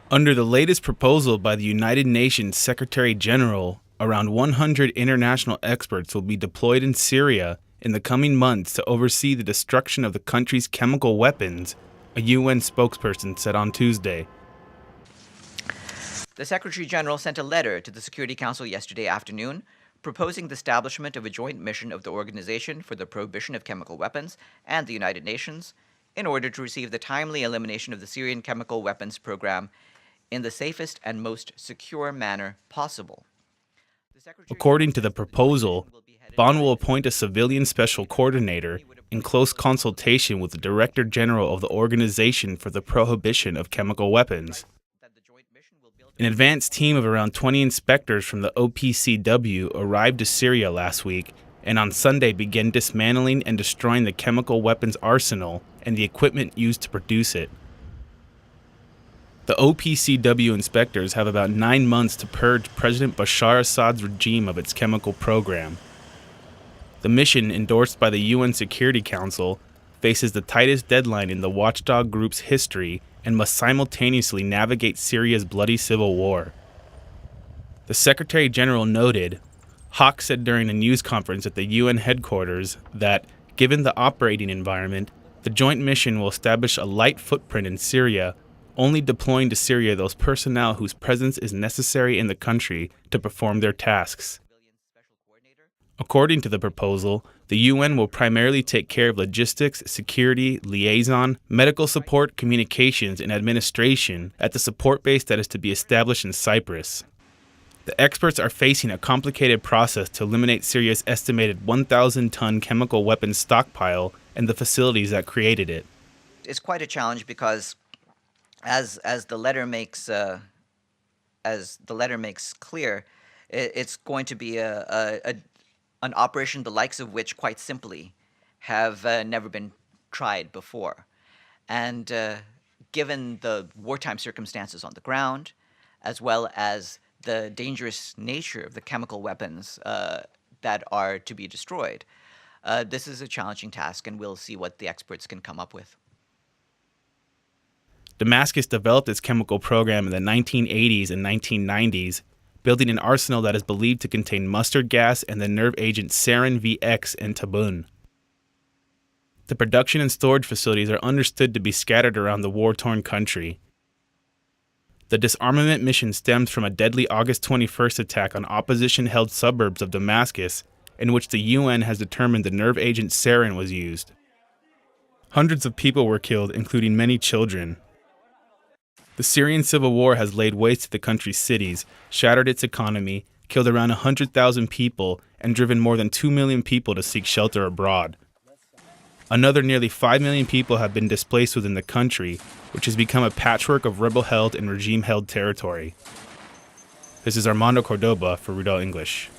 Under the latest proposal by the United Nations Secretary General, around 100 international experts will be deployed in Syria in the coming months to oversee the destruction of the country's chemical weapons, a UN spokesperson said on Tuesday. The Secretary General sent a letter to the Security Council yesterday afternoon proposing the establishment of a joint mission of the Organization for the Prohibition of Chemical Weapons and the United Nations in order to receive the timely elimination of the Syrian chemical weapons program in the safest and most secure manner possible. According to the proposal, Bonn will appoint a civilian special coordinator in close consultation with the Director General of the Organization for the Prohibition of Chemical Weapons. An advanced team of around 20 inspectors from the OPCW arrived to Syria last week and on Sunday began dismantling and destroying the chemical weapons arsenal and the equipment used to produce it. The OPCW inspectors have about 9 months to purge President Bashar Assad's regime of its chemical program. The mission, endorsed by the UN Security Council, faces the tightest deadline in the watchdog group's history and must simultaneously navigate Syria's bloody civil war. The Secretary General noted, Haq said during a news conference at the UN headquarters that, given the operating environment, the joint mission will establish a light footprint in Syria, only deploying to Syria those personnel whose presence is necessary in the country to perform their tasks. According to the proposal, the UN will primarily take care of logistics, security, liaison, medical support, communications, and administration at the support base that is to be established in Cyprus. The experts are facing a complicated process to eliminate Syria's estimated 1,000-ton chemical weapons stockpile and the facilities that created it. It's quite a challenge because as the letter makes clear, it's going to be an operation the likes of which, quite simply, have never been tried before. And given the wartime circumstances on the ground, as well as the dangerous nature of the chemical weapons that are to be destroyed, this is a challenging task, and we'll see what the experts can come up with. Damascus developed its chemical program in the 1980s and 1990s, building an arsenal that is believed to contain mustard gas and the nerve agent sarin VX and tabun. The production and storage facilities are understood to be scattered around the war-torn country. The disarmament mission stems from a deadly August 21st attack on opposition-held suburbs of Damascus, in which the UN has determined the nerve agent sarin was used. Hundreds of people were killed, including many children. The Syrian civil war has laid waste to the country's cities, shattered its economy, killed around 100,000 people, and driven more than 2 million people to seek shelter abroad. Another nearly 5 million people have been displaced within the country, which has become a patchwork of rebel-held and regime-held territory. This is Armando Cordoba for Rudal English.